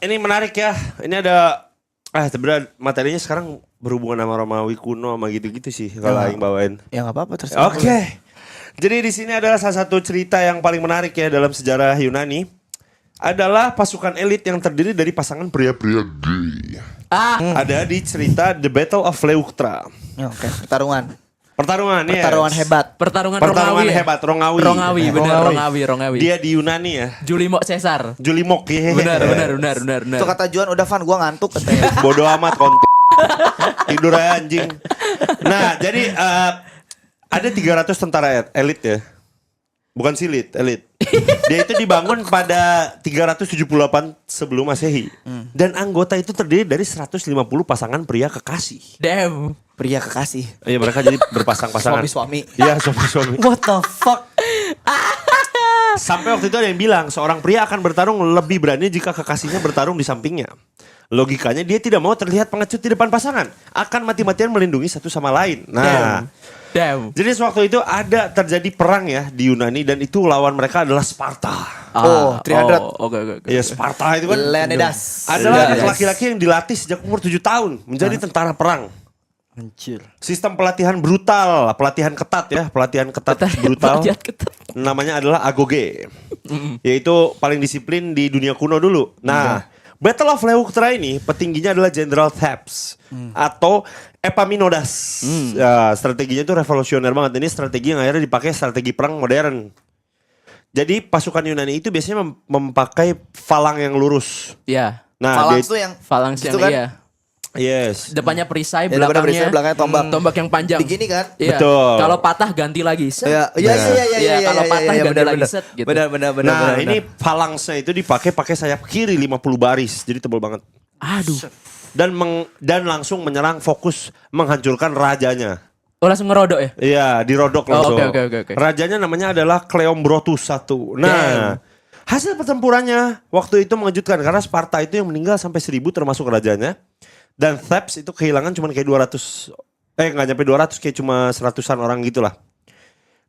Ini menarik ya. Ini ada sebenarnya materinya sekarang berhubungan sama Romawi kuno sama gitu-gitu sih kalau aing bawain. Ya enggak apa-apa terserah. Oke. Jadi di sini adalah salah satu cerita yang paling menarik ya dalam sejarah Yunani. Adalah pasukan elit yang terdiri dari pasangan pria-pria gay. Ada di cerita The Battle of Leuctra. Oke, pertarungan. Pertarungan Hebat. Pertarungan Rongawi ya? hebat, Rongawi. Rongawi, benar Rongawi. Dia di Yunani ya. Julimok Caesar. Julimok ya. Benar. Itu kata Juan, udah Van gua ngantuk katanya. Bodoh amat tidur aja anjing. Nah, jadi ada 300 tentara elit ya. Bukan silit, elit. Dia itu dibangun pada 378 sebelum Masehi. Dan anggota itu terdiri dari 150 pasangan pria kekasih. Damn. Pria kekasih. Iya, mereka jadi berpasang-pasangan. Suami-suami. Iya, suami-suami. What the fuck? Sampai waktu itu ada yang bilang seorang pria akan bertarung lebih berani jika kekasihnya bertarung di sampingnya. Logikanya dia tidak mau terlihat pengecut di depan pasangan. Akan mati-matian melindungi satu sama lain. Nah, Damn. jadi sewaktu itu ada terjadi perang ya di Yunani dan itu lawan mereka adalah Sparta. Oh, 300. Oke. Ya Sparta itu kan Leonidas. adalah laki-laki yang dilatih sejak umur 7 tahun menjadi tentara perang. Anjir. Sistem pelatihan brutal, pelatihan ketat ya, pelatihan ketat brutal. Pelatihan ketat. Namanya adalah agoge. Yaitu paling disiplin di dunia kuno dulu. Nah, Battle of Leuctra ini petingginya adalah Jenderal Thebes atau Epaminondas. Ya, strateginya itu revolusioner banget. Ini strategi yang akhirnya dipakai strategi perang modern. Jadi pasukan Yunani itu biasanya memakai falang yang lurus. Iya. Nah, Falanx tuh yang Phalanx gitu yang kan? iya. yes. Depannya perisai, Ya, depannya perisai, belakangnya tombak. Tombak yang panjang. Begini kan? Iya. Betul. Kalau patah ganti lagi. Set. Iya. Kalau patah ganti lagi set gitu. Benar. Nah, ini phalanxnya itu dipakai sayap kiri 50 baris. Jadi tebal banget. Aduh. Dan langsung menyerang fokus menghancurkan rajanya. Oh, langsung ngerodok ya? Iya, dirodok langsung. Oke. Rajanya namanya adalah Cleombrotus I. Nah, hasil pertempurannya waktu itu mengejutkan karena Sparta itu yang meninggal sampai 1000 termasuk rajanya. Dan Thebes itu kehilangan cuma kayak 200, nggak nyampe 200, kayak cuma 100-an orang gitulah.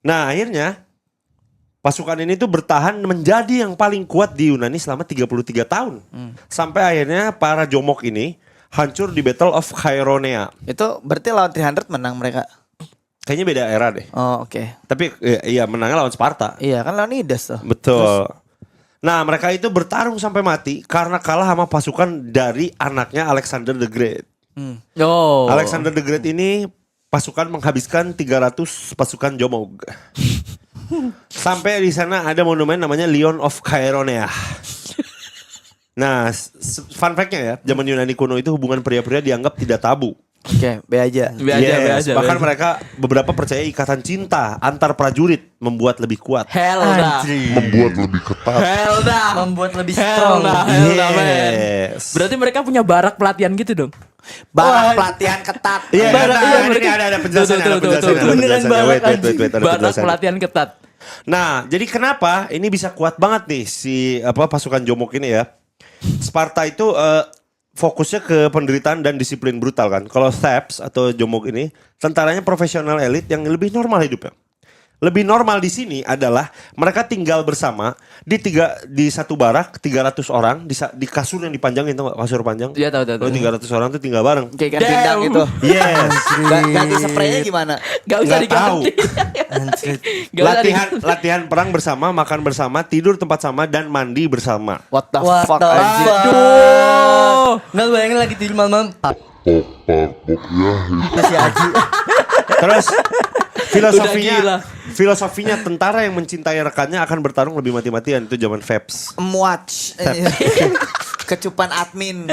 Nah, akhirnya pasukan ini tuh bertahan menjadi yang paling kuat di Yunani selama 33 tahun. Sampai akhirnya para jomok ini hancur di Battle of Chaeronea. Itu berarti lawan 300 menang mereka. Kayaknya beda era deh. Oh, oke. Tapi iya menangnya lawan Sparta. Iya kan Leonidas tuh. Betul. Nah, mereka itu bertarung sampai mati karena kalah sama pasukan dari anaknya Alexander the Great. Oh. Alexander the Great ini pasukan menghabiskan 300 pasukan Jomog. Sampai di sana ada monumen namanya Lion of Chaeronea. Nah, fun fact-nya ya, zaman Yunani kuno itu hubungan pria-pria dianggap tidak tabu. Oke, be aja. Be aja. Bahkan mereka beberapa percaya ikatan cinta antar prajurit membuat lebih kuat. Hell dah. Membuat lebih ketat. Hell dah. Membuat lebih Hell strong. dah. Hell dah, man. Yes. Berarti mereka punya barak pelatihan gitu dong? Barak pelatihan ketat. Iya, Barak, iya, ini mereka- ada penjelasannya, ada Tuh. penjelasannya. Beneran barak, Wait, ada Barak penjelasannya. pelatihan ketat. Nah, jadi kenapa ini bisa kuat banget nih si pasukan Jomok ini ya? Sparta itu fokusnya ke penderitaan dan disiplin brutal kan. Kalau Thebes atau Jomok ini tentaranya profesional elit yang lebih normal hidupnya. Lebih normal di sini adalah mereka tinggal bersama di satu barak 300 orang di kasur yang dipanjangin, tau gak kasur panjang? Iya, tahu. Kalau 300 orang tuh tinggal bareng. Kayak ganti pindang gitu. Yes. Ganti spraynya gimana? Gak usah Nggak tahu. diganti. Gak usah diganti. Latihan perang bersama, makan bersama, tidur tempat sama dan mandi bersama. What the What fuck the anjir. fuck? Aduh. Nggak bayangin lagi tidur malam-malam. Pok ya. Si Aji. Terus Udah filosofinya tentara yang mencintai rekannya akan bertarung lebih mati-matian, itu zaman Thebes. Watch. Kecupan admin.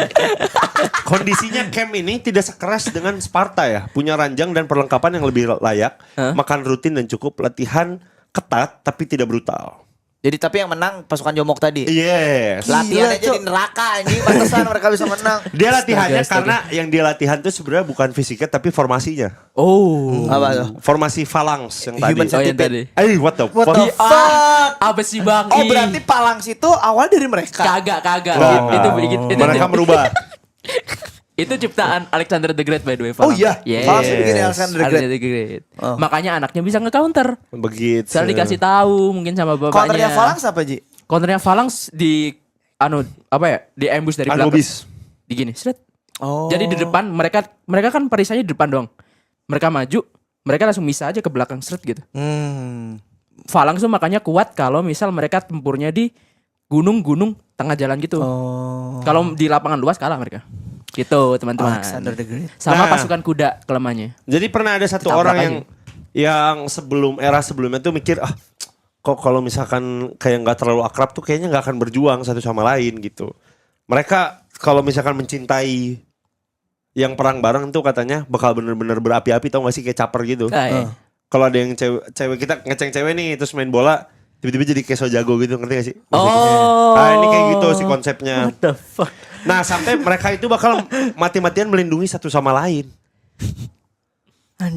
Kondisinya camp ini tidak sekeras dengan Sparta ya, punya ranjang dan perlengkapan yang lebih layak, makan rutin dan cukup, latihan ketat tapi tidak brutal. Jadi tapi yang menang pasukan Jomok tadi. Yes. Latihannya Gila, jadi neraka ini, pantesan mereka bisa menang. Dia latihannya Astaga. karena yang dia latihan tuh sebenarnya bukan fisiknya tapi formasinya. Oh. Apa tuh? Formasi phalanx yang Human tadi. Oh, yang tadi. What the fuck? the fuck? Apa sih Baki? Oh berarti Palangs itu awal dari mereka. Kagak. Nggak. Mereka merubah. Itu ciptaan Alexander the Great by the way. Oh iya? Yes. Phalanx itu bikin Alexander the Great. Great. Oh. Makanya anaknya bisa nge-counter. Begitu. Saya dikasih tahu mungkin sama bapaknya. Counternya Phalanx apa Ji? Counternya Phalanx di di ambush dari belakang. Anubis. Di gini, seret. Oh. Jadi di depan mereka kan perisainya di depan doang. Mereka maju, mereka langsung bisa aja ke belakang seret gitu. Phalanx tuh makanya kuat kalau misal mereka tempurnya di gunung-gunung tengah jalan gitu. Oh. Kalau di lapangan luas kalah mereka. Gitu teman-teman. Alexander the Great. Sama Nah. pasukan kuda kelemahannya. Jadi pernah ada satu Ditabrak orang aja. yang sebelumnya tuh mikir kok kalau misalkan kayak nggak terlalu akrab tuh kayaknya nggak akan berjuang satu sama lain gitu. Mereka kalau misalkan mencintai yang perang bareng tuh katanya bakal bener-bener berapi-api, tau gak sih kayak caper gitu. Kalau ada yang cewek kita ngeceng cewek nih terus main bola tiba-tiba jadi kayak so jago gitu, ngerti gak sih? Oh. Nah ini kayak gitu sih konsepnya. What the fuck? Nah sampai mereka itu bakal mati-matian melindungi satu sama lain.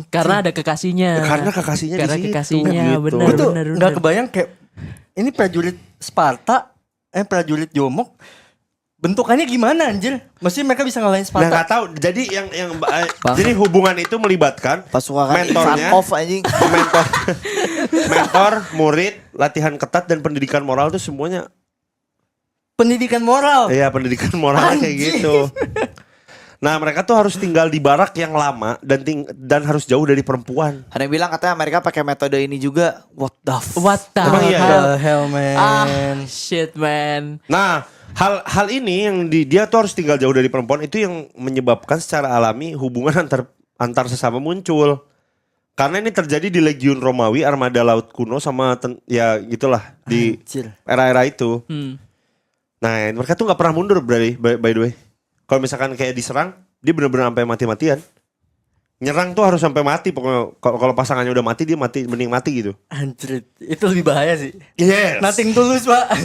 Karena ada kekasihnya. Karena kekasihnya Karena di situ. kekasihnya, gitu. bener. Gue tuh nggak kebayang kayak ini prajurit Sparta, prajurit Jomok, bentukannya gimana anjir? Maksudnya mereka bisa ngalahin Nah Sparta? nggak tahu. Jadi jadi hubungan itu melibatkan Pasukan mentornya, Farkov anjing. mentor, murid, latihan ketat dan pendidikan moral tuh semuanya. Pendidikan moral. Iya pendidikan moral kayak gitu. Nah mereka tuh harus tinggal di barak yang lama dan harus jauh dari perempuan. Ada yang bilang katanya Amerika pakai metode ini juga. What the fuck? What the Emang iya, hell? The hell man. Shit man. Nah hal ini yang dia tuh harus tinggal jauh dari perempuan itu yang menyebabkan secara alami hubungan antar sesama muncul. Karena ini terjadi di Legiun Romawi, armada laut kuno sama ya gitulah di Anjir. era-era itu. Hmm. Nah mereka tuh nggak pernah mundur by the way. Kalau misalkan kayak diserang, dia bener-bener sampai mati-matian. Nyerang tuh harus sampai mati. Pokoknya kalau pasangannya udah mati, dia mending mati gitu. Anjir, itu lebih bahaya sih. Yes. Nothing tulus, Pak.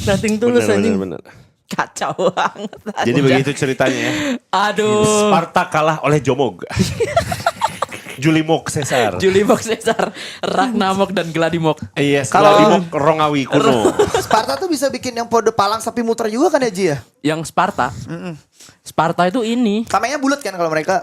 Nothing tulus anjing. Bener. Kacau banget. Jadi begitu ceritanya ya. Aduh. Sparta kalah oleh Jomog. Julimok Caesar. Julimok Caesar, Ragnamok dan Gladimok. Iya, Kalau- Gladimok Rongawi kuno. Sparta tuh bisa bikin yang pode palang sapi muter juga kan ya Ji ya? Yang Sparta. Sparta itu ini Tamengnya bulat kan kalau mereka.